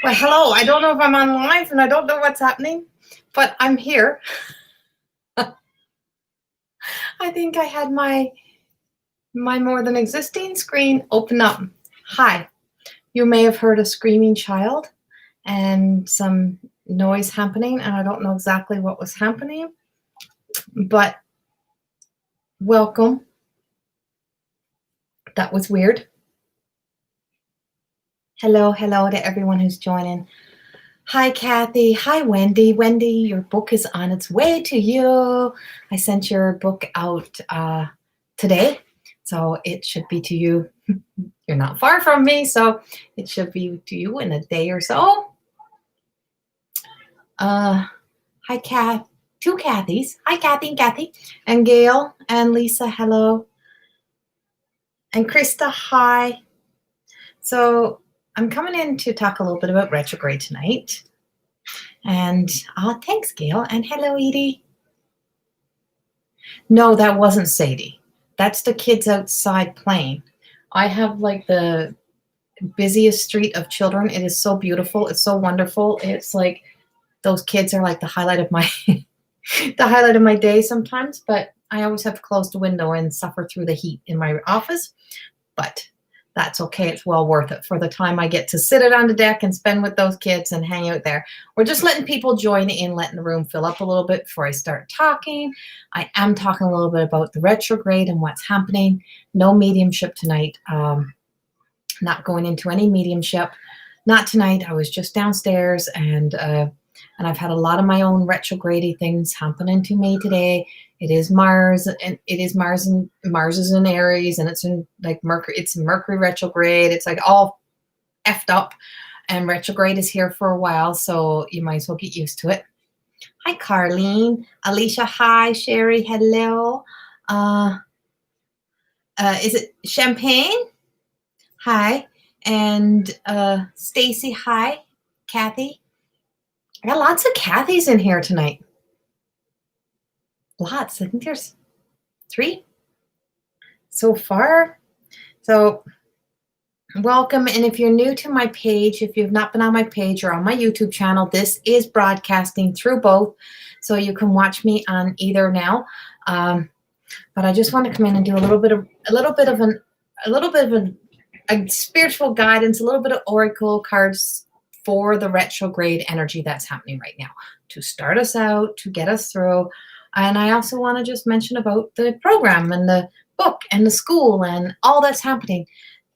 Well, hello. I don't know if I'm on live and I don't know what's happening, but I'm here. I think I had my more than existing screen open up. Hi. You may have heard a screaming child and some noise happening, and I don't know exactly what was happening, but welcome. That was weird. Hello to everyone who's joining. Hi, Kathy. Hi, Wendy. Wendy, your book is on its way to you. I sent your book out today, so it should be to you. You're not far from me, so it should be to you in a day or so. Hi, Kath. Two Kathys. Hi, Kathy and Kathy. And Gail and Lisa, hello. And Krista, hi. So I'm coming in to talk a little bit about retrograde tonight. And thanks, Gail. And hello, Edie. No, that wasn't Sadie. That's the kids outside playing. I have like the busiest street of children. It is so beautiful. It's so wonderful. It's like those kids are like the highlight of my the highlight of my day sometimes, but I always have to close the window and suffer through the heat in my office. But that's okay. It's well worth it for the time I get to sit it on the deck and spend with those kids and hang out there. We're just letting people join in, letting the room fill up a little bit before I start talking. I am talking a little bit about the retrograde and what's happening. No mediumship tonight. Not going into any mediumship. Not tonight. I was just downstairs and I've had a lot of my own retrograde things happening to me today. It is Mars, and it is Mars, and Mars is in Aries, and it's in like Mercury. It's Mercury retrograde. It's like all effed up, and retrograde is here for a while, so you might as well get used to it. Hi, Carlene, Alicia. Hi, Sherry. Hello. Is it Champagne? Hi, and Stacy. Hi, Kathy. I got lots of Kathys in here tonight. Lots. I think there's 3 so far. So welcome. And if you're new to my page, if you've not been on my page or on my YouTube channel, this is broadcasting through both. So you can watch me on either now. But I just want to come in and do a little bit of a spiritual guidance, a little bit of oracle cards for the retrograde energy that's happening right now to start us out, to get us through. And I also want to just mention about the program and the book and the school and all that's happening.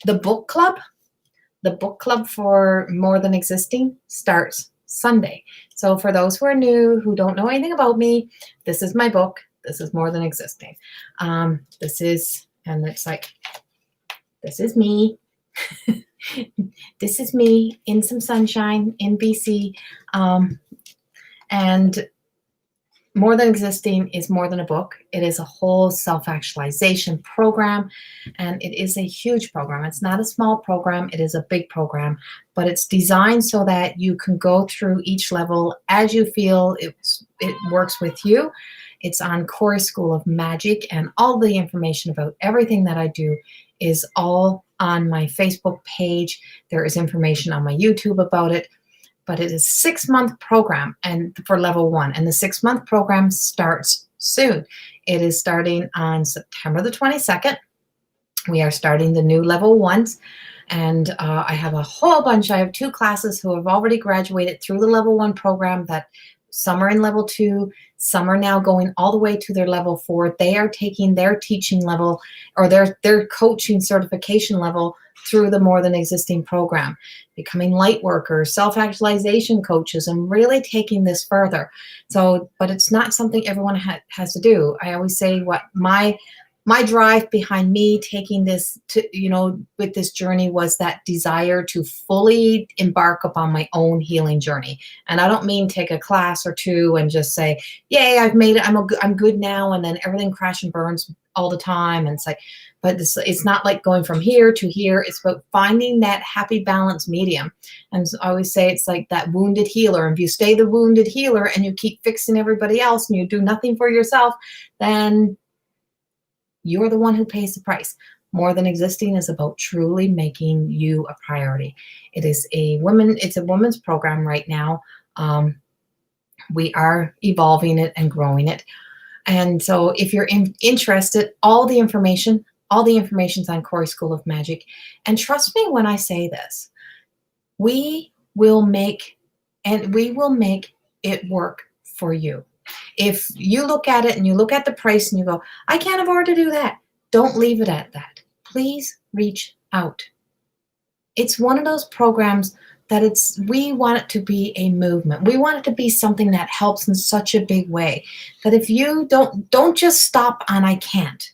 The book club for More Than Existing starts Sunday. So for those who are new, who don't know anything about me, this is my book. This is More Than Existing. This is me. This is me in some sunshine in BC. And More Than Existing is more than a book. It is a whole self-actualization program, and it is a huge program. It's not a small program. It is a big program, but it's designed so that you can go through each level as you feel it works with you. It's on Corey School of Magic, and all the information about everything that I do is all on my Facebook page. There is information on my YouTube about it. But it is a 6-month program and for level 1. And the 6-month program starts soon. It is starting on September the 22nd. We are starting the new level 1s. And I have a whole bunch. I have 2 classes who have already graduated through the level 1 program. That some are in level 2. Some are now going all the way to their level 4. They are taking their teaching level or their coaching certification level through the More Than Existing program, becoming light workers, self-actualization coaches, and really taking this further. So, but it's not something everyone has to do. I always say what my drive behind me taking this to, with this journey was that desire to fully embark upon my own healing journey. And I don't mean take a class or 2 and just say, yay, I've made it. I'm good now. And then everything crash and burns all the time. And it's like, but it's not like going from here to here. It's about finding that happy balance medium. And I always say it's like that wounded healer. If you stay the wounded healer and you keep fixing everybody else and you do nothing for yourself, then you're the one who pays the price. More Than Existing is about truly making you a priority. It's a women's program right now. We are evolving it and growing it. And so if you're interested, all the information's on Corey School of Magic. And trust me when I say this, we will make it work for you. If you look at it and you look at the price and you go, I can't afford to do that, don't leave it at that. Please reach out. It's one of those programs that we want it to be a movement. We want it to be something that helps in such a big way that if you don't just stop on I can't.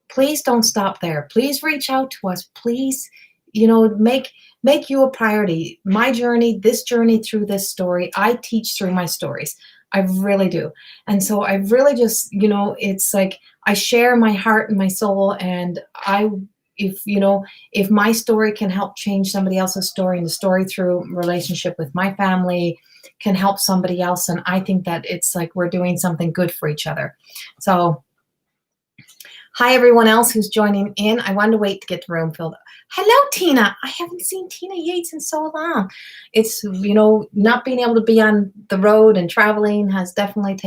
Please don't stop there. Please reach out to us. Please, make you a priority. My journey, this journey through this story, I teach through my stories. I really do. And so I really just, it's like I share my heart and my soul, and if my story can help change somebody else's story, and the story through relationship with my family can help somebody else, and I think that it's like we're doing something good for each other. So hi everyone else who's joining in. I wanted to wait to get the room filled up. Hello Tina. I haven't seen Tina Yates in so long. It's not being able to be on the road and traveling has definitely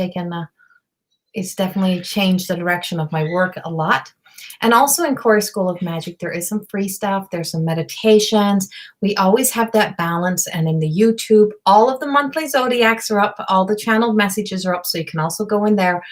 it's definitely changed the direction of my work a lot. And also in Corey School of Magic, there is some free stuff. There's some meditations. We always have that balance. And in the YouTube, all of the monthly zodiacs are up. All the channeled messages are up. So you can also go in there.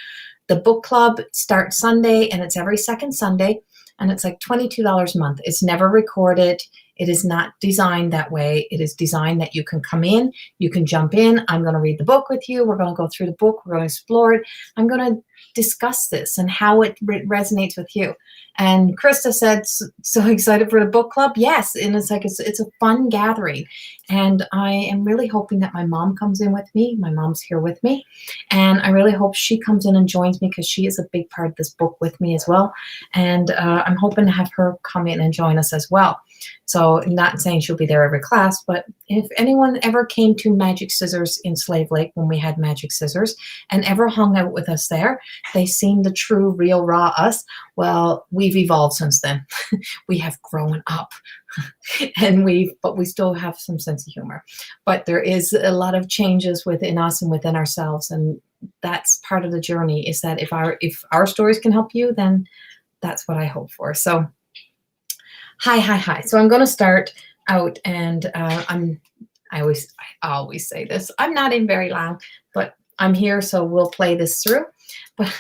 The book club starts Sunday, and it's every second Sunday. And it's like $22 a month. It's never recorded. It is not designed that way. It is designed that you can come in, you can jump in. I'm going to read the book with you. We're going to go through the book. We're going to explore it. I'm going to discuss this and how it resonates with you. And Krista said, so excited for the book club. Yes. And it's like, it's a fun gathering. And I am really hoping that my mom comes in with me. My mom's here with me. And I really hope she comes in and joins me, because she is a big part of this book with me as well. And I'm hoping to have her come in and join us as well. So I'm not saying she'll be there every class, but if anyone ever came to Magic Scissors in Slave Lake when we had Magic Scissors and ever hung out with us there, they seen the true, real, raw us. Well, we've evolved since then. We have grown up, but we still have some sense of humor. But there is a lot of changes within us and within ourselves, and that's part of the journey. Is that if our stories can help you, then that's what I hope for. So. Hi. So I'm going to start out, and I always say this. I'm not in very long, but I'm here, so we'll play this through. But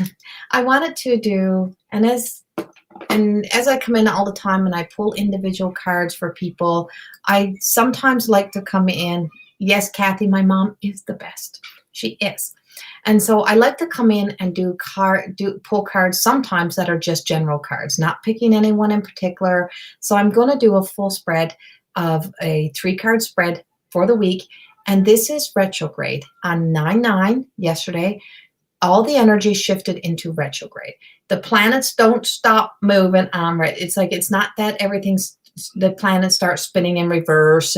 I wanted to do, and as I come in all the time and I pull individual cards for people, I sometimes like to come in. Yes, Kathy, my mom is the best. She is. And so I like to come in and pull cards sometimes that are just general cards, not picking anyone in particular. So I'm going to do a full spread of a 3-card spread for the week. And this is retrograde. On 9/9 yesterday, all the energy shifted into retrograde. The planets don't stop moving on. Right? It's like, it's not that the planets start spinning in reverse,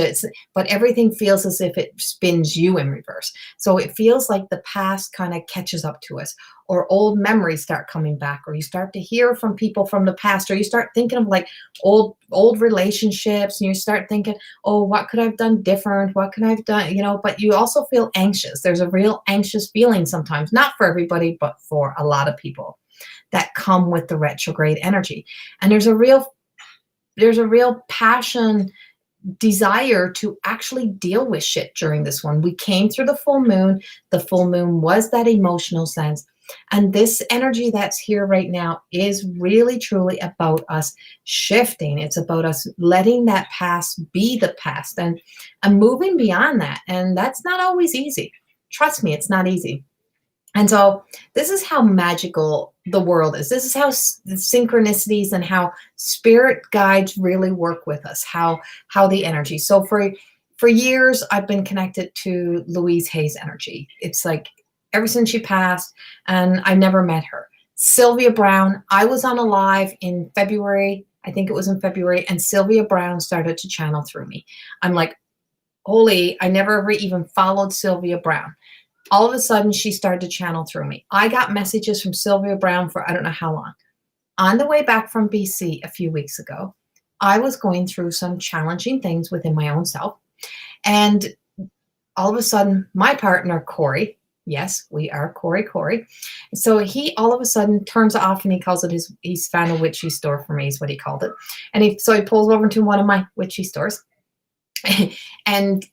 but everything feels as if it spins you in reverse. So it feels like the past kind of catches up to us, or old memories start coming back, or you start to hear from people from the past, or you start thinking of like old relationships, and you start thinking, oh, what could I have done different? What could I have done? But you also feel anxious. There's a real anxious feeling sometimes, not for everybody, but for a lot of people that come with the retrograde energy. And there's a real passion, desire to actually deal with shit during this one. We came through the full moon. The full moon was that emotional sense. And this energy that's here right now is really, truly about us shifting. It's about us letting that past be the past and moving beyond that. And that's not always easy. Trust me, it's not easy. And so this is how magical the world is. This is how the synchronicities and how spirit guides really work with us, how the energy. So for years, I've been connected to Louise Hay's energy. It's like ever since she passed, and I never met her. Sylvia Brown, I was on a live in February. I think it was in February, and Sylvia Brown started to channel through me. I'm like, holy, I never ever even followed Sylvia Brown. All of a sudden, she started to channel through me. I got messages from Sylvia Brown for I don't know how long. On the way back from BC a few weeks ago, I was going through some challenging things within my own self. And all of a sudden, my partner, Corey, yes, we are Corey. So he all of a sudden turns off and he calls it he's found a witchy store for me, is what he called it. And so he pulls over into one of my witchy stores. And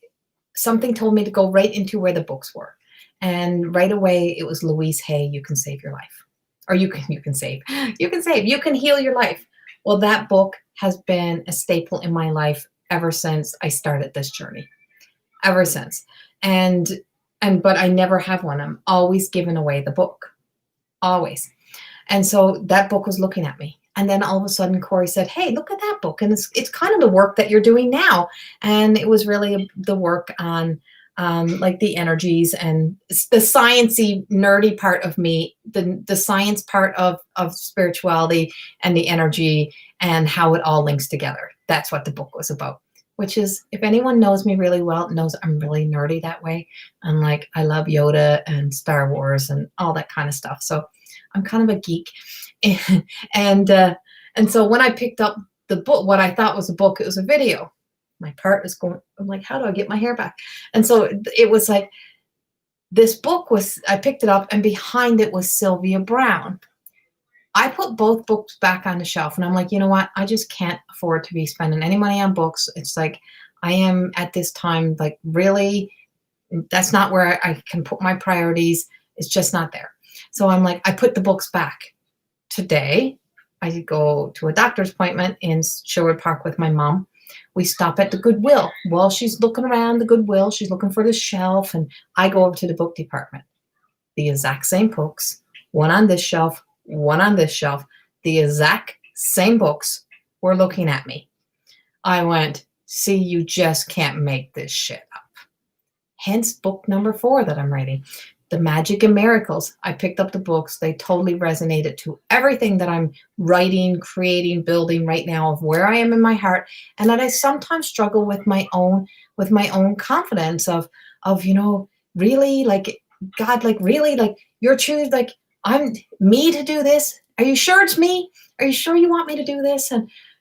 something told me to go right into where the books were. And right away, it was Louise Hay, You Can Save Your Life. Or you can heal your life. Well, that book has been a staple in my life ever since I started this journey. Ever since. But I never have one. I'm always giving away the book. Always. And so that book was looking at me. And then all of a sudden, Corey said, hey, look at that book. And it's kind of the work that you're doing now. And it was really the work on like the energies and the sciencey, nerdy part of me, the science part of spirituality and the energy and how it all links together. That's what the book was about. Which is, if anyone knows me really well, knows I'm really nerdy that way. I'm like, I love Yoda and Star Wars and all that kind of stuff. So I'm kind of a geek. And so when I picked up the book, what I thought was a book, it was a video. My part is going, I'm like, how do I get my hair back? And so it was like, this book was, I picked it up and behind it was Sylvia Browne. I put both books back on the shelf and I'm like, you know what? I just can't afford to be spending any money on books. It's like, I am at this time, like really, that's not where I can put my priorities. It's just not there. So I'm like, I put the books back. Today, I go to a doctor's appointment in Sherwood Park with my mom. We stop at the Goodwill. While she's looking around the Goodwill, she's looking for the shelf and I go over to the book department. The exact same books, one on this shelf, one on this shelf, the exact same books were looking at me. I went, see, you just can't make this shit up. Hence book number 4 that I'm writing, The Magic and Miracles. I picked up the books. They totally resonated to everything that I'm writing, creating, building right now of where I am in my heart. And that I sometimes struggle with my own confidence of, you know, really like, God, like really like you're choosing, like, I'm me to do this. Are you sure it's me? Are you sure you want me to do this?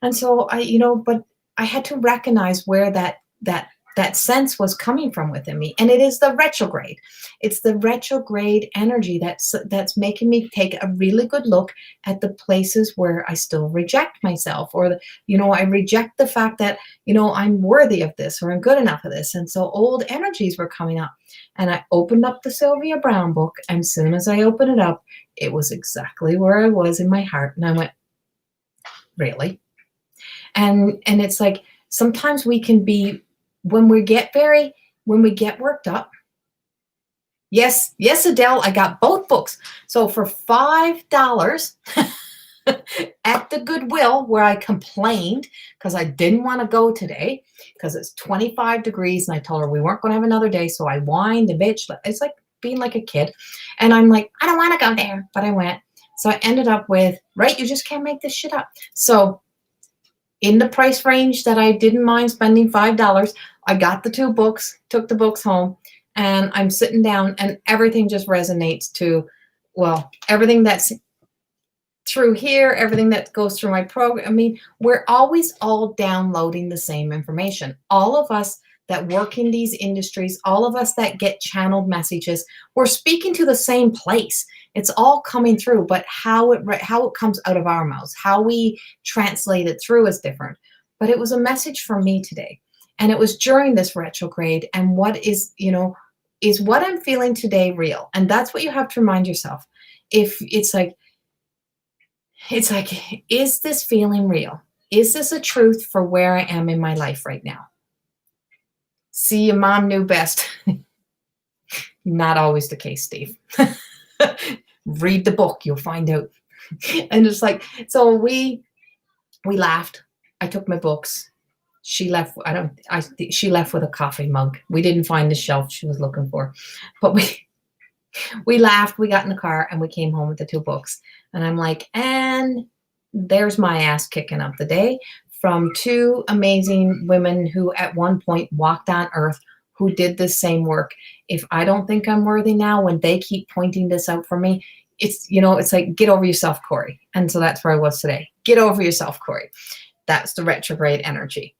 And so I, you know, but I had to recognize where that sense was coming from within me. And it is the retrograde. It's the retrograde energy that's making me take a really good look at the places where I still reject myself, or, you know, I reject the fact that, you know, I'm worthy of this or I'm good enough of this. And so old energies were coming up. And I opened up the Sylvia Browne book. And as soon as I opened it up, it was exactly where I was in my heart. And I went, really? And it's like, sometimes we can be, when we get worked up. Yes, Adele, I got both books. So for $5 at the Goodwill, where I complained because I didn't want to go today because it's 25 degrees. And I told her we weren't going to have another day. So I whined and bitched. It's like being like a kid. And I'm like, I don't want to go there, but I went. So I ended up with, right, you just can't make this shit up. So in the price range that I didn't mind spending $5, I got the 2 books, took the books home, and I'm sitting down and everything just resonates to, well, everything that's through here, everything that goes through my program. I mean, we're always all downloading the same information. All of us that work in these industries, all of us that get channeled messages, we're speaking to the same place. It's all coming through, but how it comes out of our mouths, how we translate it through is different. But it was a message for me today. And it was during this retrograde. And what is, you know, is what I'm feeling today real? And that's what you have to remind yourself. If it's like, is this feeling real? Is this a truth for where I am in my life right now? See, your mom knew best. Not always the case, Steve. Read the book, you'll find out. And it's like, so we laughed. I took my books. She left. She left with a coffee mug. We didn't find the shelf she was looking for, but we laughed. We got in the car and we came home with the 2 books. And I'm like, and there's my ass kicking up the day from 2 amazing women who at one point walked on earth, who did the same work. If I don't think I'm worthy now, when they keep pointing this out for me, it's, you know, it's like, get over yourself, Corey. And so that's where I was today. Get over yourself, Corey. That's the retrograde energy.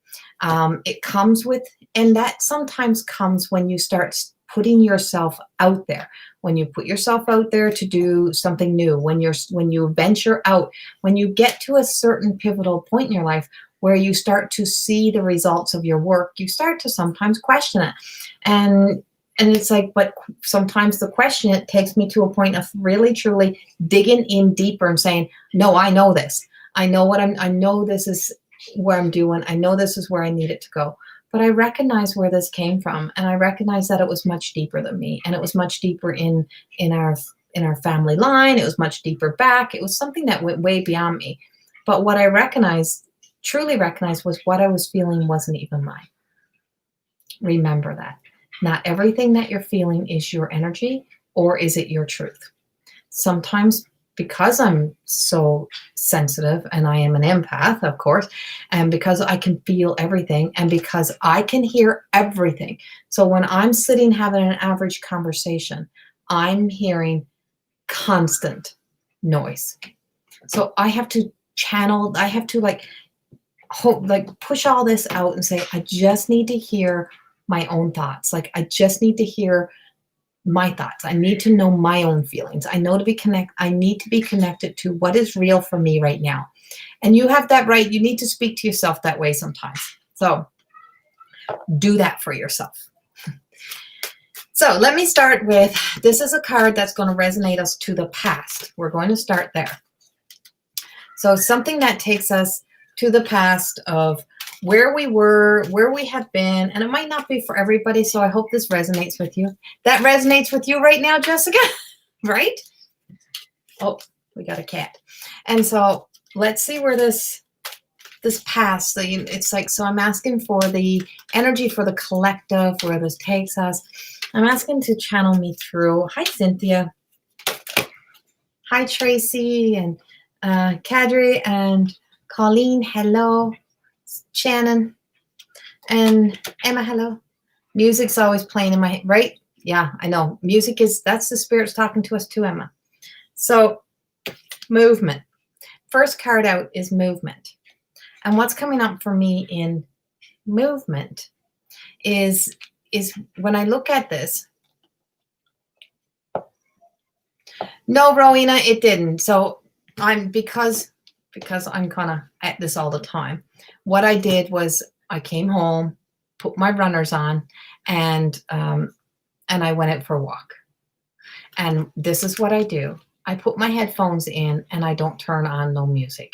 It comes with, and that sometimes comes when you start putting yourself out there, when you put yourself out there to do something new, when you venture out, when you get to a certain pivotal point in your life where you start to see the results of your work, you start to sometimes question it. And it's like, but sometimes the question, it takes me to a point of really truly digging in deeper and saying, no, I know this. I know this is where I'm doing. I know this is where I need it to go. But I recognize where this came from, and I recognize that it was much deeper than me, and it was much deeper in our family line. It was much deeper back. It was something that went way beyond me. But what I truly recognized, was what I was feeling wasn't even mine. Remember that. Not everything that you're feeling is your energy, or is it your truth. Sometimes, because I'm so sensitive, and I am an empath, of course, and because I can feel everything, and because I can hear everything. So when I'm sitting having an average conversation, I'm hearing constant noise. So I have to push all this out and say, I just need to hear my own thoughts. Like, I just need to hear my thoughts. I need to know my own feelings. I need to be connected to what is real for me right now. And you have that right. You need to speak to yourself that way sometimes. So do that for yourself. So let me start with, this is a card that's going to resonate us to the past. We're going to start there. So something that takes us to the past of where we were, where we have been, and it might not be for everybody, so I hope this resonates with you. That resonates with you right now, Jessica, right? Oh, we got a cat. And so let's see where this past, it's like, so I'm asking for the energy for the collective, where this takes us. I'm asking to channel me through. Hi, Cynthia. Hi, Tracy, and Kadri, and Colleen, hello. Shannon and Emma, hello. Music's always playing in my head, right? Yeah, I know. That's the spirits talking to us too, Emma. So, movement. First card out is movement. And what's coming up for me in movement is when I look at this. No, Rowena, it didn't. So because I'm kind of at this all the time, what I did was I came home, put my runners on, and I went out for a walk. And this is what I do. I put my headphones in, and I don't turn on no music.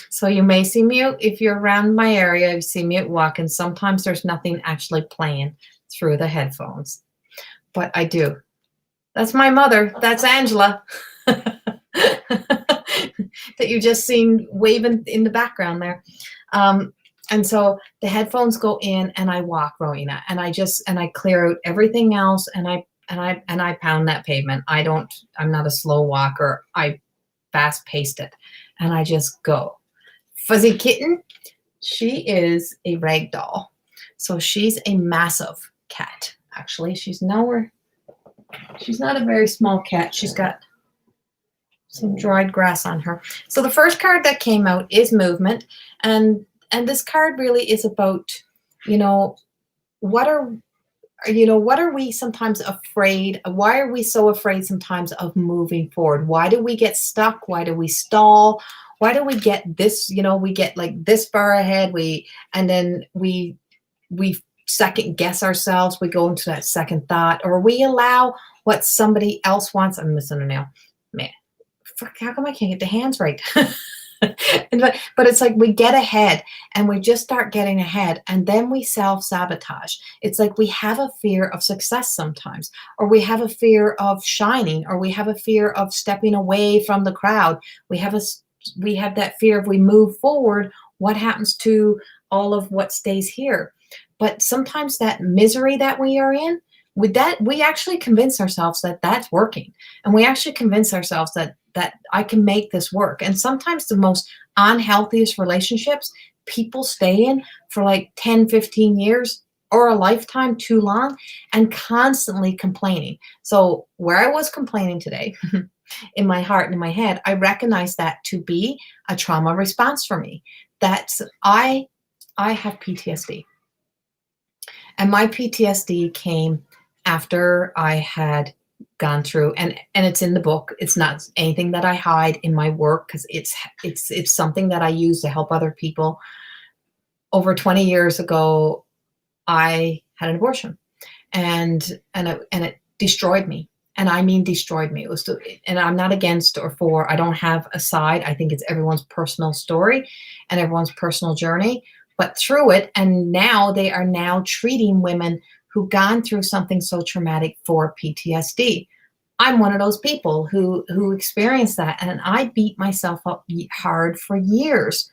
So you may see me, if you're around my area, you see me at walk, and sometimes there's nothing actually playing through the headphones. But I do. That's my mother. That's Angela. That you just seen waving in the background there. And so the headphones go in, and I walk, Rowena, and I clear out everything else, and I pound that pavement. I'm not a slow walker. I fast paced it, and I just go. Fuzzy Kitten, she is a rag doll. So she's a massive cat. Actually, she's not a very small cat. She's got some dried grass on her. So the first card that came out is movement. And this card really is about, what are we sometimes afraid? Why are we so afraid sometimes of moving forward? Why do we get stuck? Why do we stall? Why do we get this, we get like this far ahead, and then we second guess ourselves, we go into that second thought, or we allow what somebody else wants. I'm missing a nail. Man, how come I can't get the hands right? But it's like we get ahead, and we just start getting ahead, and then we self-sabotage. It's like we have a fear of success sometimes, or we have a fear of shining, or we have a fear of stepping away from the crowd. We have that fear if we move forward, what happens to all of what stays here? But sometimes that misery that we are in, with that, we actually convince ourselves that that's working. And we actually convince ourselves that I can make this work. And sometimes the most unhealthiest relationships people stay in for like 10, 15 years or a lifetime too long and constantly complaining. So where I was complaining today in my heart and in my head, I recognize that to be a trauma response for me. That's I have PTSD. And my PTSD came after I had gone through, and it's in the book. It's not anything that I hide in my work because it's something that I use to help other people. Over 20 years ago, I had an abortion, and it destroyed me. And I mean destroyed me. It was, and I'm not against or for. I don't have a side. I think it's everyone's personal story and everyone's personal journey. But through it, and now they are now treating women who've gone through something so traumatic for PTSD. I'm one of those people who experienced that, and I beat myself up hard for years,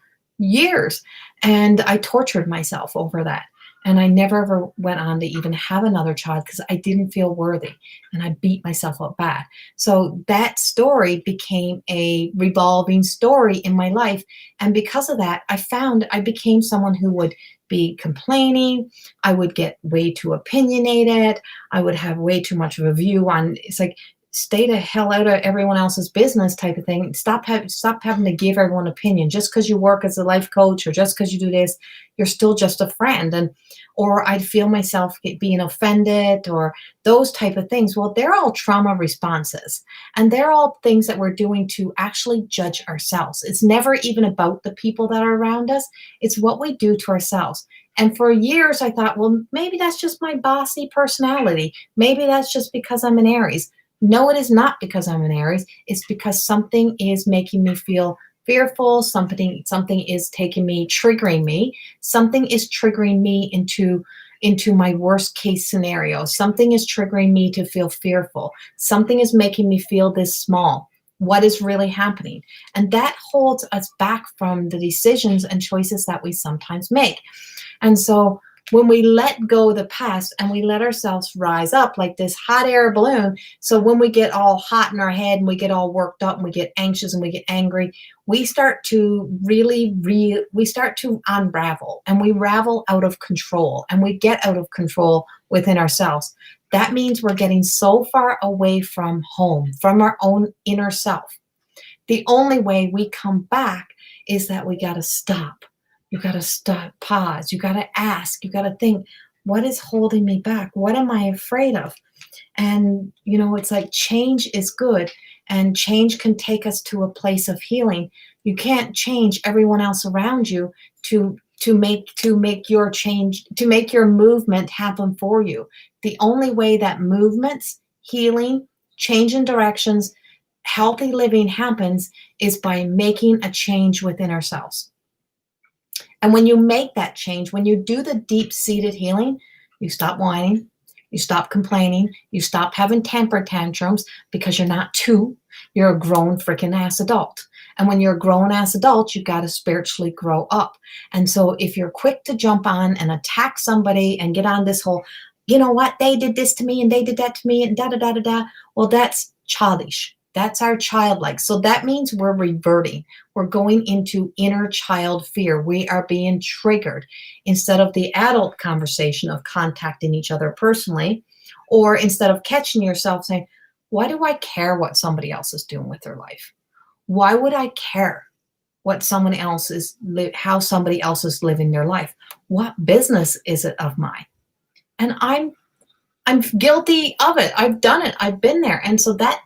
and I tortured myself over that. And I never ever went on to even have another child because I didn't feel worthy, and I beat myself up bad. So that story became a revolving story in my life, and because of that, I found I became someone who would be complaining. I would get way too opinionated. I would have way too much of a view on. It's like, stay the hell out of everyone else's business type of thing. Stop having to give everyone opinion. Just because you work as a life coach or just because you do this, you're still just a friend. And or I'd feel myself being offended or those type of things. Well, they're all trauma responses, and they're all things that we're doing to actually judge ourselves. It's never even about the people that are around us. It's what we do to ourselves. And for years I thought, well, maybe that's just my bossy personality. Maybe that's just because I'm an Aries. No, it is not because I'm an Aries. It's because something is making me feel fearful. Something is triggering me. Something is triggering me into my worst case scenario. Something is triggering me to feel fearful. Something is making me feel this small. What is really happening? And that holds us back from the decisions and choices that we sometimes make. And so when we let go of the past and we let ourselves rise up like this hot air balloon, so when we get all hot in our head and we get all worked up and we get anxious and we get angry, we start to we start to unravel, and we ravel out of control, and we get out of control within ourselves. That means we're getting so far away from home, from our own inner self. The only way we come back is that we got to stop. You got to stop, pause. You got to ask. You got to think, what is holding me back? What am I afraid of? And, it's like change is good, and change can take us to a place of healing. You can't change everyone else around you to make your change, to make your movement happen for you. The only way that movements, healing, change in directions, healthy living happens is by making a change within ourselves. And when you make that change, when you do the deep-seated healing, you stop whining, you stop complaining, you stop having temper tantrums because you're not two, you're a grown freaking ass adult. And when you're a grown ass adult, you got to spiritually grow up. And so if you're quick to jump on and attack somebody and get on this whole, you know what, they did this to me and they did that to me and da-da-da-da-da, well, that's childish. That's our childlike. So that means we're reverting. We're going into inner child fear. We are being triggered instead of the adult conversation of contacting each other personally, or instead of catching yourself saying, why do I care what somebody else is doing with their life? Why would I care what someone else is, how somebody else is living their life? What business is it of mine? And I'm guilty of it. I've done it. I've been there. And so that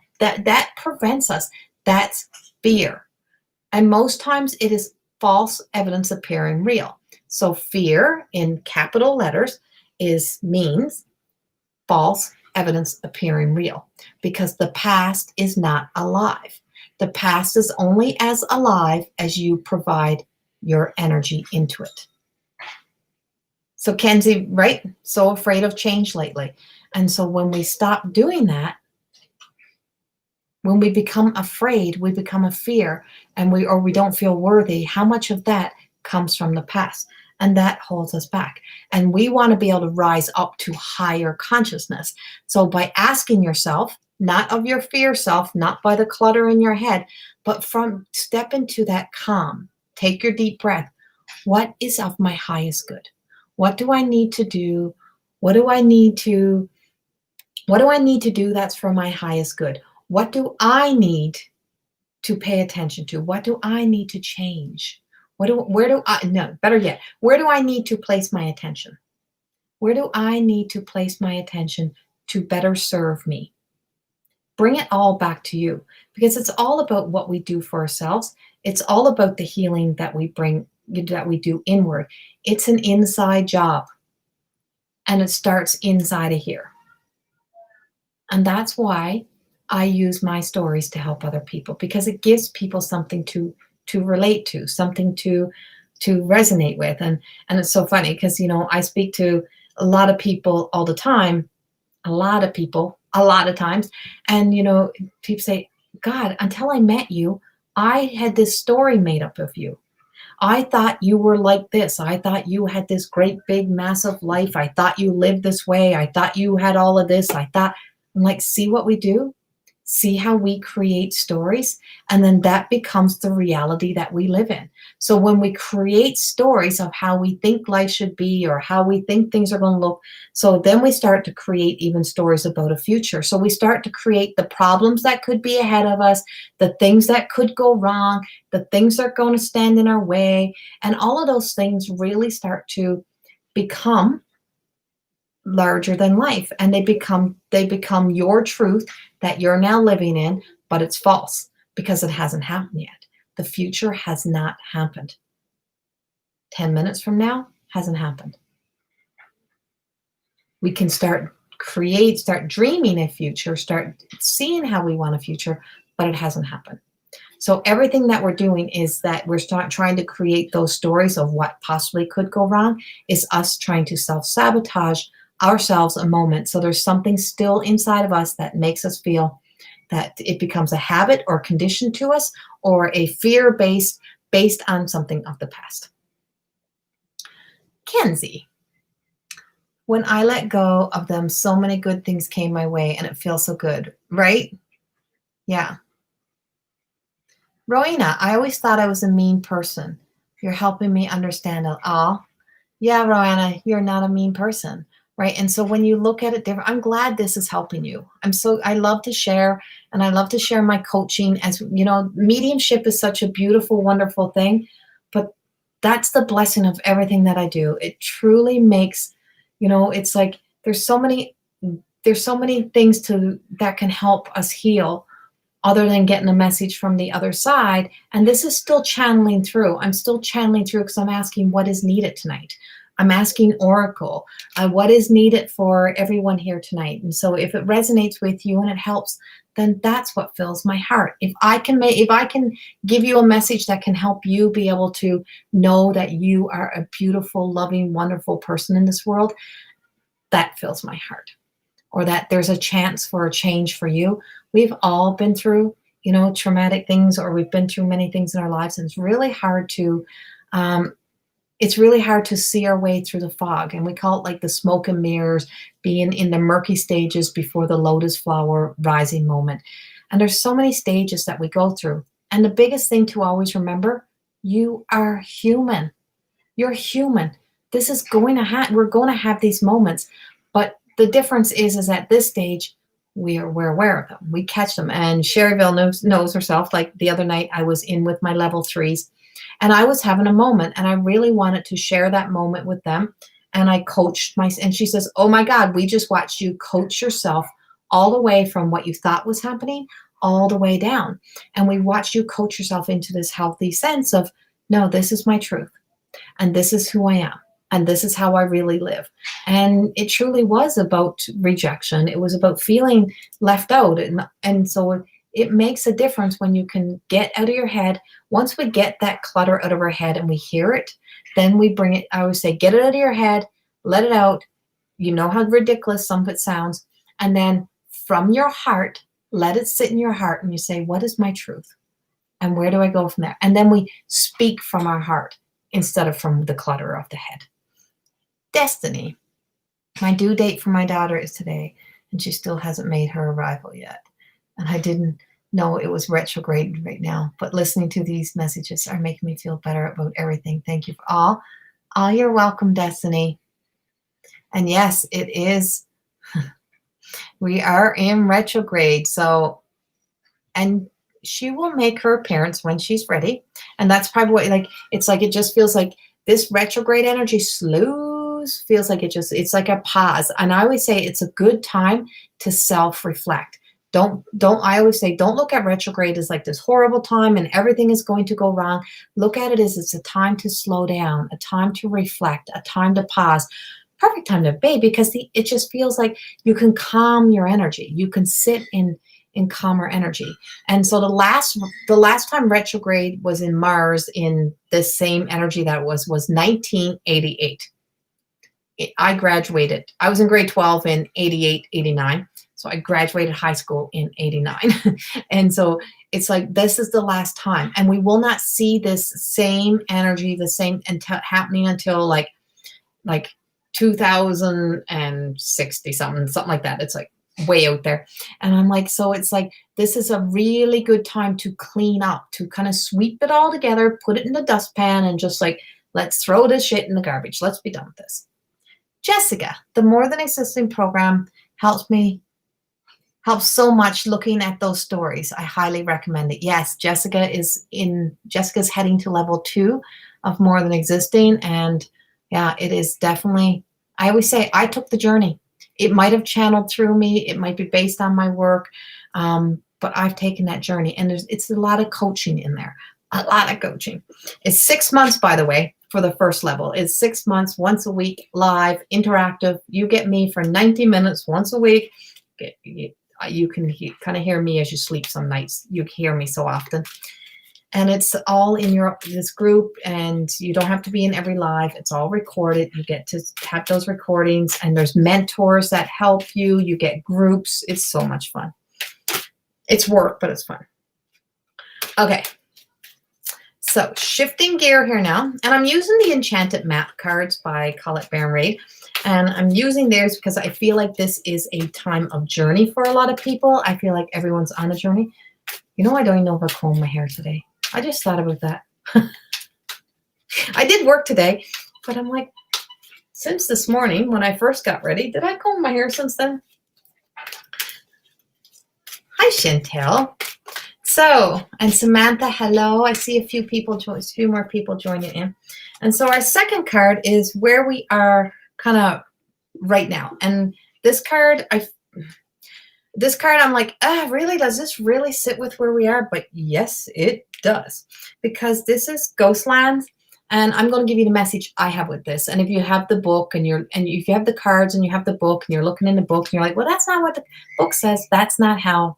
prevents us. That's fear. And most times it is false evidence appearing real. So fear in capital letters means false evidence appearing real, because the past is not alive. The past is only as alive as you provide your energy into it. So Kenzie, right? So afraid of change lately. And so when we stop doing that, when we become afraid, we become a fear, and we don't feel worthy. How much of that comes from the past? And that holds us back. And we want to be able to rise up to higher consciousness. So by asking yourself, not of your fear self, not by the clutter in your head, but step into that calm. Take your deep breath. What is of my highest good? What do I need to do? What do I need to what do I need to do that's for my highest good? What do I need to pay attention to? What do I need to change? Where do I, no, better yet, where do I need to place my attention? Where do I need to place my attention to better serve me? Bring it all back to you, because it's all about what we do for ourselves. It's all about the healing that we bring, that we do inward. It's an inside job, and it starts inside of here. And that's why I use my stories to help other people, because it gives people something to relate to, something to resonate with. And it's so funny because, I speak to a lot of people all the time, a lot of people, a lot of times. And, people say, God, until I met you, I had this story made up of you. I thought you were like this. I thought you had this great, big, massive life. I thought you lived this way. I thought you had all of this. I'm like, see what we do? See how we create stories? And then that becomes the reality that we live in. So when we create stories of how we think life should be or how we think things are going to look, so then we start to create even stories about a future. So we start to create the problems that could be ahead of us, the things that could go wrong, the things that are going to stand in our way. And all of those things really start to become larger than life, and they become your truth that you're now living in, but it's false because it hasn't happened yet. The future has not happened. 10 minutes from now hasn't happened. We can start dreaming a future, start seeing how we want a future, but it hasn't happened. So everything that we're doing is that we're trying to create those stories of what possibly could go wrong, is us trying to self-sabotage ourselves a moment. So there's something still inside of us that makes us feel that it becomes a habit or condition to us, or a fear based on something of the past. Kenzie, when I let go of them, so many good things came my way and it feels so good, right? Yeah. Rowena, I always thought I was a mean person. You're helping me understand it. Oh, yeah, Rowena, you're not a mean person. Right. And so when you look at it different, I'm glad this is helping you. I love to share, and I love to share my coaching. As mediumship is such a beautiful, wonderful thing, but that's the blessing of everything that I do. It truly makes, it's like there's so many things that can help us heal other than getting a message from the other side. And this is still channeling through. I'm still channeling through because I'm asking what is needed tonight. I'm asking Oracle, what is needed for everyone here tonight. And so if it resonates with you and it helps, then that's what fills my heart. If I can give you a message that can help you be able to know that you are a beautiful, loving, wonderful person in this world, that fills my heart. Or that there's a chance for a change for you. We've all been through, traumatic things, or we've been through many things in our lives, and it's really hard to see our way through the fog. And we call it like the smoke and mirrors, being in the murky stages before the lotus flower rising moment. And there's so many stages that we go through. And the biggest thing to always remember, you are human. You're human. This is going to happen. We're going to have these moments. But the difference is at this stage, we're aware of them. We catch them. And Sherryville knows herself. Like the other night, I was in with my level 3s. And I was having a moment, and I really wanted to share that moment with them. And I coached and she says, oh my God, we just watched you coach yourself all the way from what you thought was happening all the way down. And we watched you coach yourself into this healthy sense of, no, this is my truth. And this is who I am. And this is how I really live. And it truly was about rejection. It was about feeling left out. And so it makes a difference when you can get out of your head. Once we get that clutter out of our head and we hear it, then we bring it. I always say, get it out of your head, let it out. You know how ridiculous some of it sounds. And then from your heart, let it sit in your heart, and you say, what is my truth? And where do I go from there? And then we speak from our heart instead of from the clutter of the head. Destiny. My due date for my daughter is today, and she still hasn't made her arrival yet. And I didn't know it was retrograde right now, but listening to these messages are making me feel better about everything. Thank you for all. You're welcome, Destiny. And yes, it is. We are in retrograde. So, and she will make her appearance when she's ready. And that's probably what, like, it's like, it just feels like this retrograde energy slows, feels like it's like a pause. And I always say it's a good time to self-reflect. I always say, don't look at retrograde as like this horrible time and everything is going to go wrong. Look at it as it's a time to slow down, a time to reflect, a time to pause. Perfect time to bathe, because it just feels like you can calm your energy. You can sit in calmer energy. And so the last time retrograde was in Mars in this same energy that was 1988. I graduated. I was in grade 12 in 88, 89. So I graduated high school in 89. And so it's like, this is the last time. And we will not see this same energy, the same happening until like 2060 something like that. It's like way out there. And I'm like, so it's like, this is a really good time to clean up, to kind of sweep it all together, put it in the dustpan, and just like, let's throw this shit in the garbage. Let's be done with this. Jessica, the More Than Existing program helps so much looking at those stories. I highly recommend it. Yes, Jessica's heading to level 2 of More Than Existing. And yeah, it is definitely, I always say, I took the journey. It might have channeled through me. It might be based on my work. But I've taken that journey, and it's a lot of coaching in there, a lot of coaching. It's 6 months, by the way, for the first level. It's 6 months, once a week, live, interactive. You get me for 90 minutes once a week. You can kind of hear me as you sleep some nights. You hear me so often. And it's all in this group, and you don't have to be in every live. It's all recorded. You get to have those recordings, and there's mentors that help you. You get groups. It's so much fun. It's work, but it's fun. Okay. So shifting gear here now, and I'm using the Enchanted Map cards by Colette Baron-Reid, and I'm using theirs because I feel like this is a time of journey for a lot of people. I feel like everyone's on a journey. You know, I don't even know if I combed my hair today. I just thought about that. I did work today, but I'm like, since this morning when I first got ready, did I comb my hair since then? Hi, Chantel. So, and Samantha, hello. I see a few more people joining in. And so our second card is where we are kind of right now. And this card, I'm like, really? Does this really sit with where we are? But yes, it does. Because this is Ghostlands. And I'm going to give you the message I have with this. And if you have the book and if you have the cards and you have the book and you're looking in the book and you're like, well, that's not what the book says. That's not how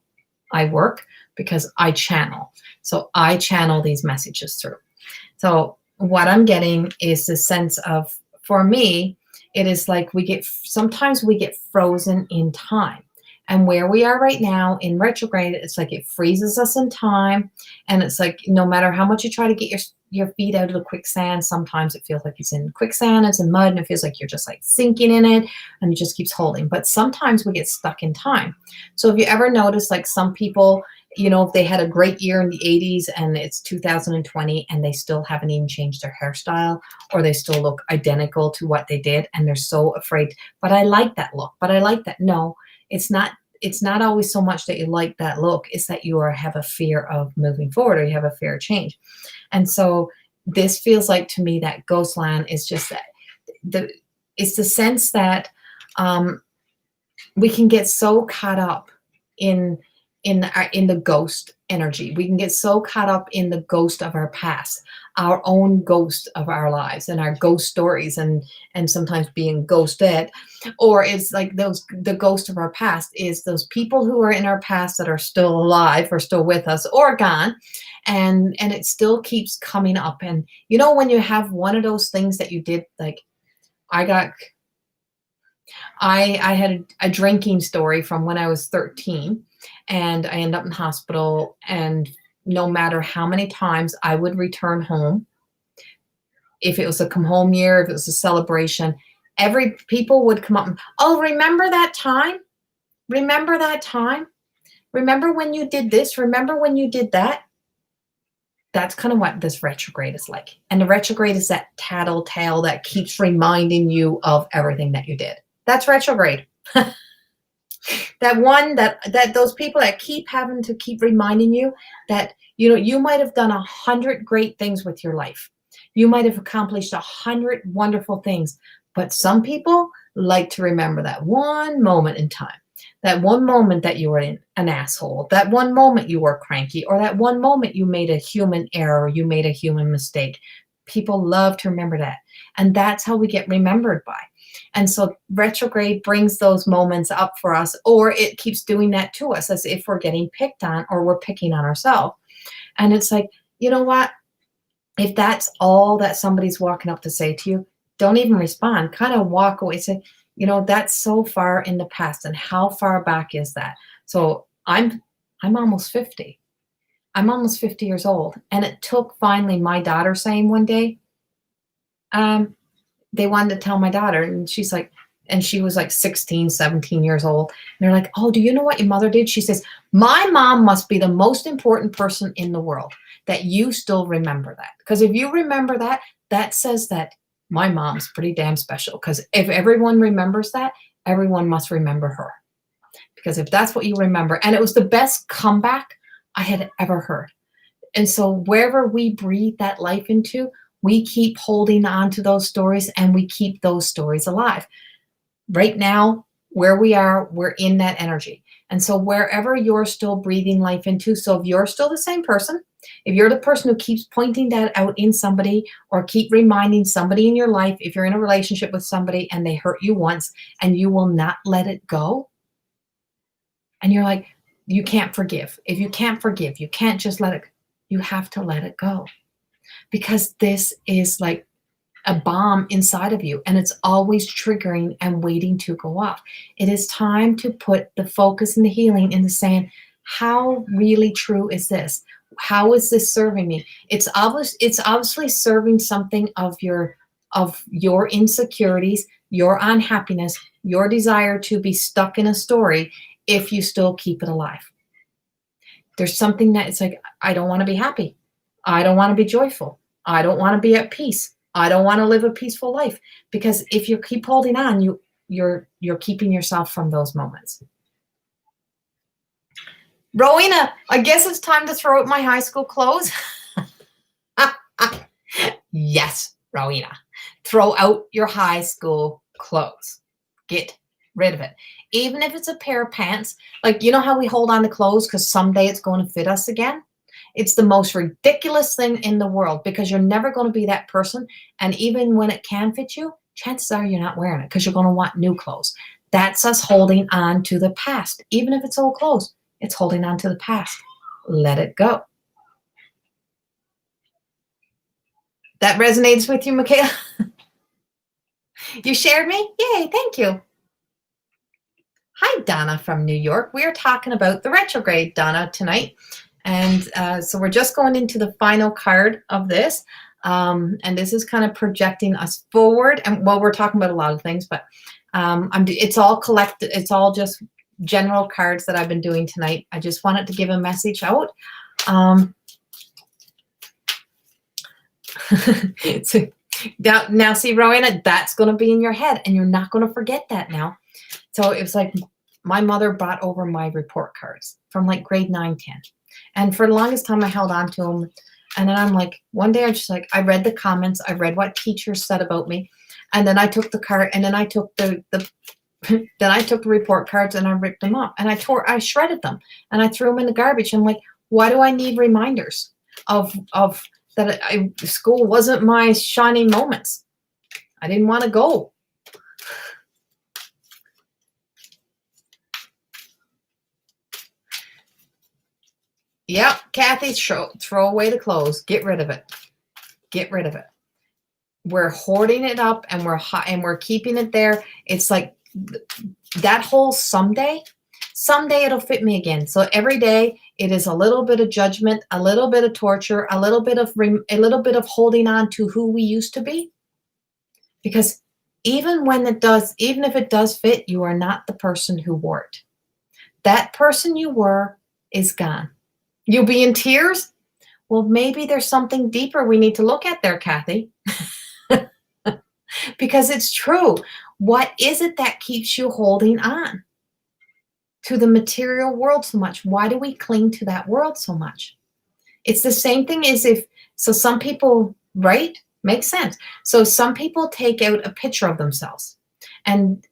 I work, because I channel. So I channel these messages through. So what I'm getting is the sense of, for me, it is like sometimes we get frozen in time. And where we are right now in retrograde, it's like it freezes us in time. And it's like, no matter how much you try to get your feet out of the quicksand, sometimes it feels like it's in quicksand, it's in mud, and it feels like you're just like sinking in it, and it just keeps holding. But sometimes we get stuck in time. So if you ever notice, like some people, you know, if they had a great year in the 80s and it's 2020 and they still haven't even changed their hairstyle, or they still look identical to what they did, and they're so afraid, but I like that look, but I like that. No, it's not always so much that you like that look. It's that you have a fear of moving forward, or you have a fear of change. And so this feels like to me that Ghostland is just that it's the sense that we can get so caught up in the ghost energy. We can get so caught up in the ghost of our past, our own ghost of our lives, and our ghost stories, and sometimes being ghosted. Or it's like the ghost of our past is those people who are in our past that are still alive or still with us or gone, and it still keeps coming up. And you know, when you have one of those things that you did, like I had a drinking story from when I was 13, and I ended up in hospital, and no matter how many times I would return home, if it was a come home year, if it was a celebration, people would come up and, oh, remember that time? Remember that time? Remember when you did this? Remember when you did that? That's kind of what this retrograde is like. And the retrograde is that tattletale that keeps reminding you of everything that you did. That's retrograde. That one that those people that keep having to keep reminding you that you might have done 100 great things with your life. You might have accomplished 100 wonderful things, but some people like to remember that one moment in time, that one moment that you were an asshole, that one moment you were cranky, or that one moment you made a human error, you made a human mistake. People love to remember that, and that's how we get remembered by. And so retrograde brings those moments up for us, or it keeps doing that to us as if we're getting picked on or we're picking on ourselves. And it's like, you know what? If that's all that somebody's walking up to say to you, don't even respond. Kind of walk away. Say, that's so far in the past. And how far back is that? So I'm almost 50. I'm almost 50 years old. And it took finally my daughter saying one day, they wanted to tell my daughter, and she was like 16, 17 years old. And they're like, oh, do you know what your mother did? She says, my mom must be the most important person in the world, that you still remember that. Because if you remember that, that says that my mom's pretty damn special. Because if everyone remembers that, everyone must remember her. Because if that's what you remember, and it was the best comeback I had ever heard. And so wherever we breathe that life into, we keep holding on to those stories, and we keep those stories alive. Right now, where we are, we're in that energy. And so wherever you're still breathing life into, so if you're still the same person, if you're the person who keeps pointing that out in somebody, or keep reminding somebody in your life, if you're in a relationship with somebody and they hurt you once and you will not let it go, and you're like, you can't forgive. If you can't forgive, you can't just let it, you have to let it go. Because this is like a bomb inside of you, and it's always triggering and waiting to go off. It is time to put the focus and the healing into saying, how really true is this? How is this serving me? It's obviously serving something of your insecurities, your unhappiness, your desire to be stuck in a story if you still keep it alive. There's something that it's like, I don't want to be happy. I don't want to be joyful. I don't want to be at peace. I don't want to live a peaceful life. Because if you keep holding on, you're keeping yourself from those moments. Rowena, I guess it's time to throw out my high school clothes. Yes, Rowena. Throw out your high school clothes. Get rid of it. Even if it's a pair of pants, like, you know how we hold on to clothes because someday it's going to fit us again? It's the most ridiculous thing in the world, because you're never going to be that person. And even when it can fit you, chances are you're not wearing it because you're going to want new clothes. That's us holding on to the past. Even if it's old clothes, it's holding on to the past. Let it go. That resonates with you, Michaela? You shared me? Yay, thank you. Hi, Donna from New York. We are talking about the retrograde, Donna, tonight. And so we're just going into the final card of this. And this is kind of projecting us forward. And well, we're talking about a lot of things, but it's all collected. It's all just general cards that I've been doing tonight. I just wanted to give a message out. So now see, Rowena, that's going to be in your head, and you're not going to forget that now. So it was like my mother brought over my report cards from like grade 9, 10. And for the longest time, I held on to them. And then I'm like, one day I just like, I read the comments. I read what teachers said about me. And then I took the card, and then I took then I took the report cards and I ripped them up, and I shredded them, and I threw them in the garbage. I'm like, why do I need reminders of that school wasn't my shining moments? I didn't want to go. Yep, Kathy, throw away the clothes. Get rid of it. Get rid of it. We're hoarding it up, and we're keeping it there. It's like that whole someday it'll fit me again. So every day it is a little bit of judgment, a little bit of torture, a little bit of holding on to who we used to be. Because even if it does fit, you are not the person who wore it. That person you were is gone. You'll be in tears? Well, maybe there's something deeper we need to look at there, Kathy. Because it's true. What is it that keeps you holding on to the material world so much? Why do we cling to that world so much? It's the same thing as so some people, right? Makes sense. So some people take out a picture of themselves and,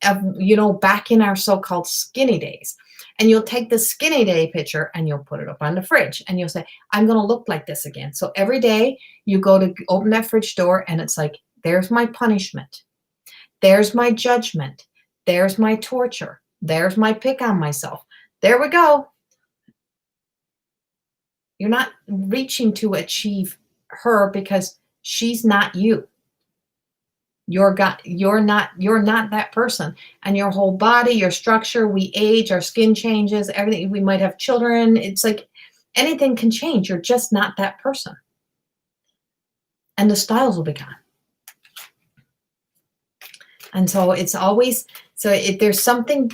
back in our so-called skinny days. And you'll take the skinny day picture and you'll put it up on the fridge and you'll say, I'm going to look like this again. So every day you go to open that fridge door and it's like, there's my punishment. There's my judgment. There's my torture. There's my pick on myself. There we go. You're not reaching to achieve her because she's not you. You're not that person. And your whole body, your structure, we age, our skin changes, everything. We might have children. It's like anything can change. You're just not that person. And the styles will be gone. And so it's always, there's something,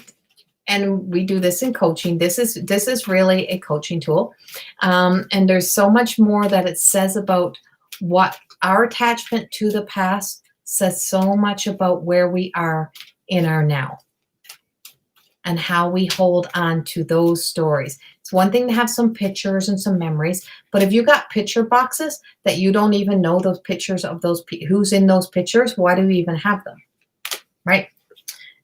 and we do this in coaching. This is really a coaching tool. And there's so much more that it says about what our attachment to the past says so much about where we are in our now and how we hold on to those stories. It's one thing to have some pictures and some memories, but if you got picture boxes that you don't even know those pictures of those who's in those pictures, why do we even have them? Right?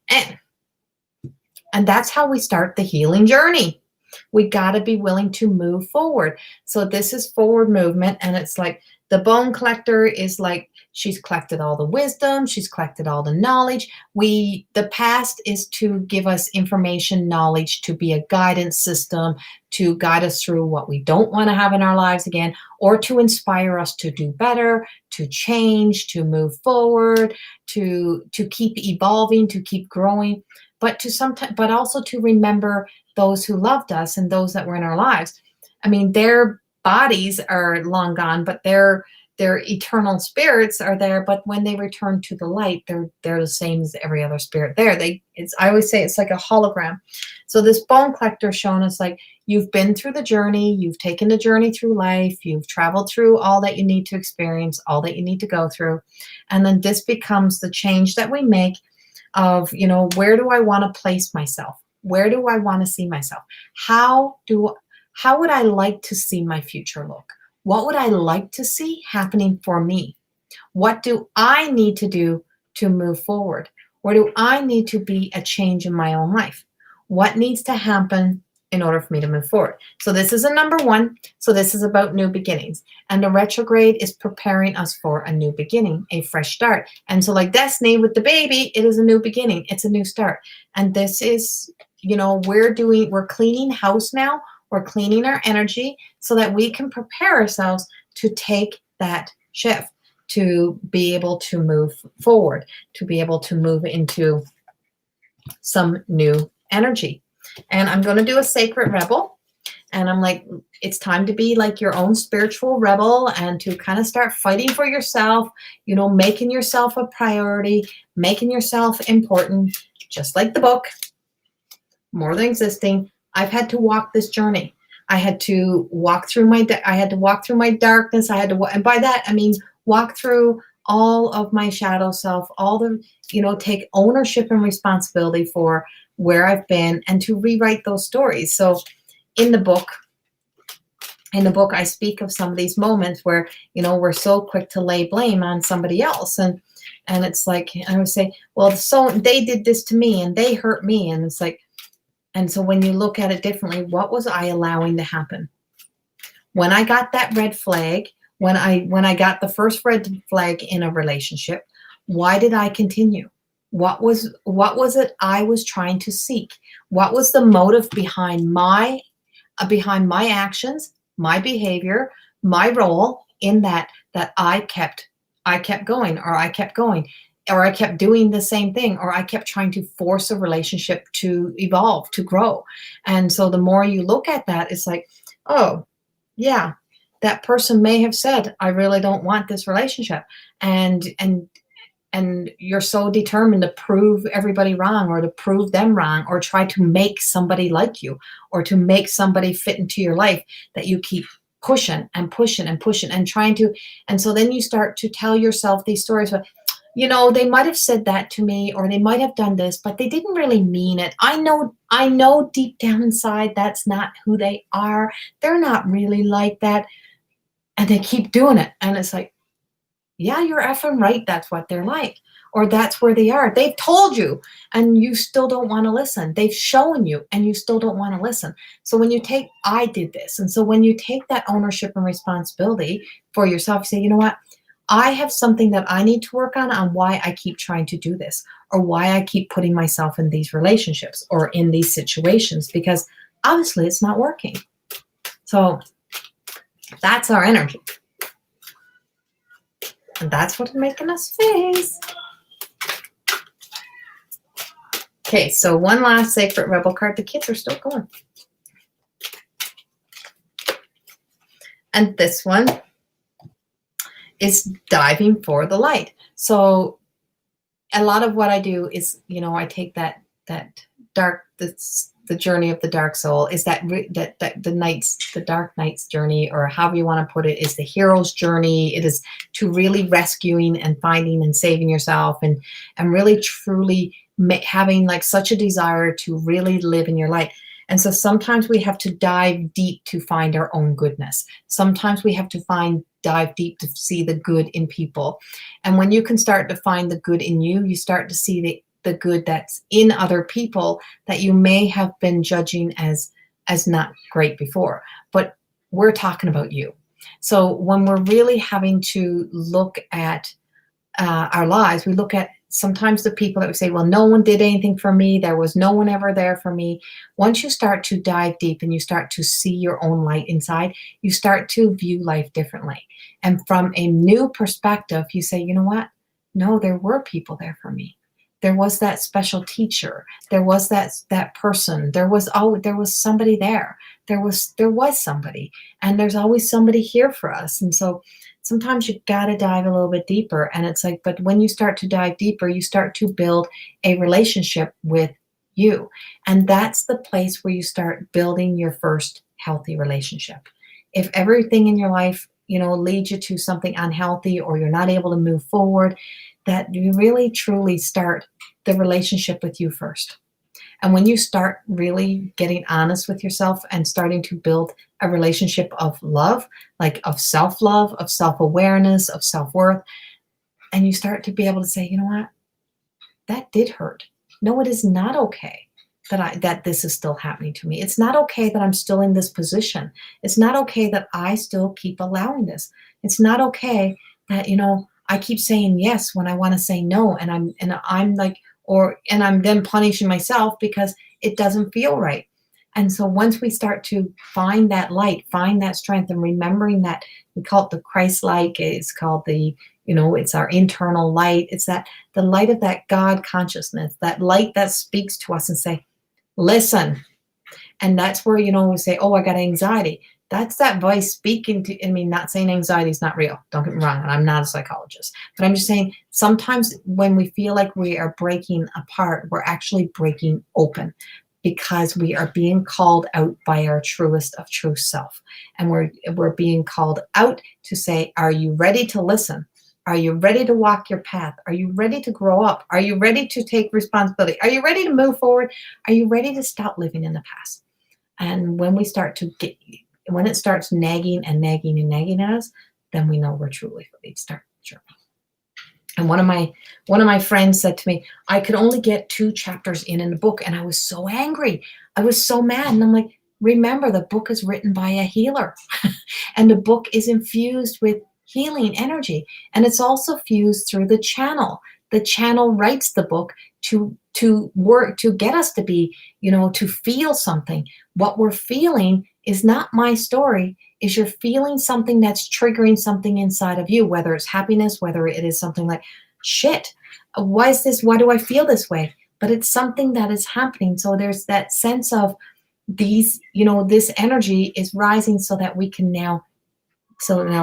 And that's how we start the healing journey. We got to be willing to move forward. So this is forward movement. And it's like the bone collector is like, she's collected all the wisdom. She's collected all the knowledge. The past is to give us information, knowledge, to be a guidance system, to guide us through what we don't want to have in our lives again, or to inspire us to do better, to change, to move forward, to keep evolving, to keep growing, but also to remember those who loved us and those that were in our lives. I mean, their bodies are long gone, but their eternal spirits are there. But when they return to the light, they're the same as every other spirit there. I always say it's like a hologram. So this bone collector shown us like, you've been through the journey, you've taken the journey through life, you've traveled through all that you need to experience, all that you need to go through. And then this becomes the change that we make of, where do I want to place myself? Where do I want to see myself? How would I like to see my future look? What would I like to see happening for me? What do I need to do to move forward? Where do I need to be a change in my own life? What needs to happen in order for me to move forward? So this is a number one. So this is about new beginnings. And the retrograde is preparing us for a new beginning, a fresh start. And so like Destiny with the baby, it is a new beginning. It's a new start. And this is, we're cleaning house now. We're cleaning our energy so that we can prepare ourselves to take that shift, to be able to move forward, to be able to move into some new energy. And I'm going to do a sacred rebel. And I'm like, it's time to be like your own spiritual rebel and to kind of start fighting for yourself, making yourself a priority, making yourself important, just like the book, More Than Existing. I've had to walk this journey. I had to walk through my darkness. And by that, I mean, walk through all of my shadow self, take ownership and responsibility for where I've been and to rewrite those stories. So in the book, I speak of some of these moments where, we're so quick to lay blame on somebody else. And it's like, I would say, well, so they did this to me and they hurt me. And it's like, and so when you look at it differently, what was I allowing to happen? When I got that red flag, when I got the first red flag in a relationship, why did I continue? What was it I was trying to seek? What was the motive behind my actions, my behavior, my role in that I kept going, or I kept going, or I kept doing the same thing, or I kept trying to force a relationship to evolve, to grow. And so the more you look at that, it's like, oh, yeah, that person may have said, I really don't want this relationship. And you're so determined to prove everybody wrong, or to prove them wrong, or try to make somebody like you, or to make somebody fit into your life, that you keep pushing and pushing and pushing and trying to. And so then you start to tell yourself these stories, but they might have said that to me, or they might have done this, but they didn't really mean it. I know deep down inside that's not who they are. They're not really like that. And they keep doing it. And it's like, yeah, you're effing right. That's what they're like. Or that's where they are. They've told you and you still don't want to listen. They've shown you and you still don't want to listen. So when you take, I did this. And so when you take that ownership and responsibility for yourself, say, you know what? I have something that I need to work on why I keep trying to do this, or why I keep putting myself in these relationships or in these situations, because obviously it's not working. So that's our energy. And that's what's making us face. Okay, so one last Sacred Rebel card. The kids are still going. And this one is diving for the light. So a lot of what I do is, I take that dark, the journey of the dark soul, is that the dark knight's journey, or however you want to put it, is the hero's journey. It is to really rescuing and finding and saving yourself, and really truly having like such a desire to really live in your light. And so sometimes we have to dive deep to find our own goodness. Sometimes we have to dive deep to see the good in people. And when you can start to find the good in you, you start to see the good that's in other people that you may have been judging as not great before. But we're talking about you. So when we're really having to look at our lives, we look at sometimes the people that we say, well, no one did anything for me. There was no one ever there for me. Once you start to dive deep and you start to see your own light inside, you start to view life differently. And from a new perspective, you say, you know what? No, there were people there for me. There was that special teacher. There was that person. There was somebody there. There was somebody, and there's always somebody here for us. And so sometimes you got to dive a little bit deeper. And it's like, but when you start to dive deeper, you start to build a relationship with you. And that's the place where you start building your first healthy relationship. If everything in your life, leads you to something unhealthy, or you're not able to move forward, that you really truly start the relationship with you first. And when you start really getting honest with yourself and starting to build a relationship of love, like of self-love, of self-awareness, of self-worth, and you start to be able to say, you know what, that did hurt. No, it is not okay that this is still happening to me. It's not okay that I'm still in this position. It's not okay that I still keep allowing this. It's not okay that, I keep saying yes when I want to say no, and I'm like, and I'm then punishing myself because it doesn't feel right. And so once we start to find that light, find that strength, and remembering that, we call it the Christ-like, it's called it's our internal light. It's the light of that God consciousness, that light that speaks to us and say, listen. And that's where, we say, oh, I got anxiety. That's that voice speaking to, not saying anxiety is not real. Don't get me wrong. And I'm not a psychologist, but I'm just saying sometimes when we feel like we are breaking apart, we're actually breaking open, because we are being called out by our truest of true self. And we're being called out to say, are you ready to listen? Are you ready to walk your path? Are you ready to grow up? Are you ready to take responsibility? Are you ready to move forward? Are you ready to stop living in the past? And when we when it starts nagging and nagging and nagging at us, then we know we're truly ready to start the journey. And one of my friends said to me, I could only get 2 chapters in the book, and I was so angry. I was so mad. And I'm like, remember, the book is written by a healer, and the book is infused with healing energy, and it's also fused through the channel. The channel writes the book to work, to get us to be, to feel something. What we're feeling is not my story, is you're feeling something that's triggering something inside of you, whether it's happiness, whether it is something like, shit, why do I feel this way? But it's something that is happening. So there's that sense of this energy is rising, so that we can now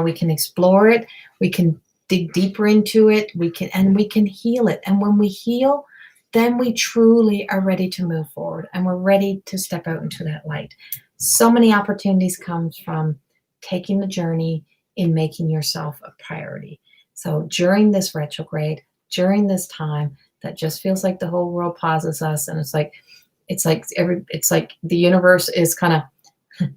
we can explore it, we can dig deeper into it, we can heal it. And when we heal, then we truly are ready to move forward, and we're ready to step out into that light. So many opportunities come from taking the journey in making yourself a priority. So during this retrograde, during this time that just feels like the whole world pauses us, and it's like the universe is kind of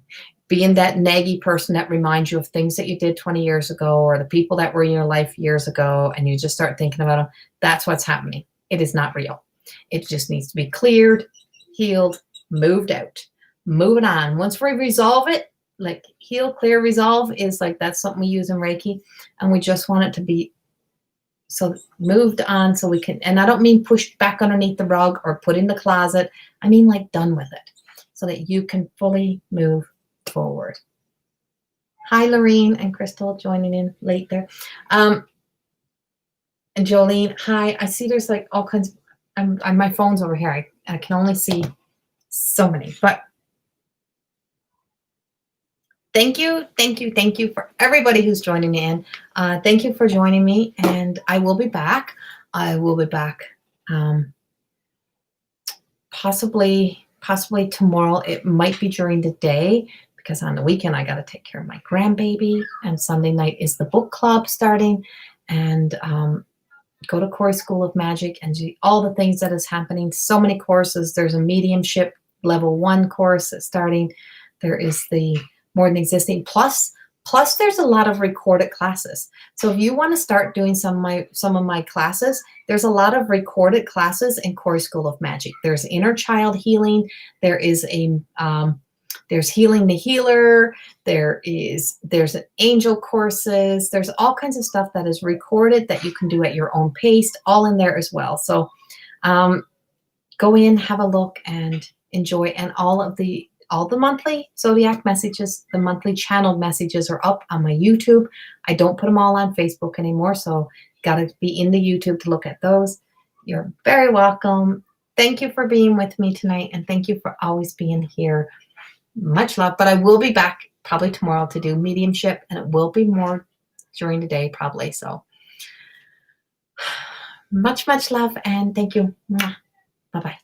being that naggy person that reminds you of things that you did 20 years ago, or the people that were in your life years ago, and you just start thinking about them. That's what's happening. It is not real. It just needs to be cleared, healed, moved out, moving on. Once we resolve it, like heal, clear, resolve is like, that's something we use in Reiki, and we just want it to be so moved on, so we can, and I don't mean pushed back underneath the rug or put in the closet. I mean like done with it, so that you can fully move forward. Hi, Lorene and Crystal joining in late there. And Jolene, hi. I see there's like all kinds of, my phone's over here. I can only see so many, but thank you for everybody who's joining in. Thank you for joining me, and I will be back. I will be back possibly tomorrow. It might be during the day, because on the weekend I got to take care of my grandbaby, and Sunday night is the book club starting, and go to Corey School of Magic and do all the things that is happening. So many courses. There's a mediumship level 1 course that's starting. There is the more than existing plus there's a lot of recorded classes. So if you want to start doing some of my classes, there's a lot of recorded classes in Corey School of Magic. There's inner child healing. There is there's healing the healer. There's an angel courses. There's all kinds of stuff that is recorded that you can do at your own pace, all in there as well. So go in, have a look, and enjoy. And all the monthly zodiac messages, the monthly channeled messages are up on my YouTube. I don't put them all on Facebook anymore, so got to be in the YouTube to look at those. You're very welcome. Thank you for being with me tonight, and thank you for always being here. Much love, but I will be back probably tomorrow to do mediumship, and it will be more during the day probably. So much love, and thank you. Bye-bye.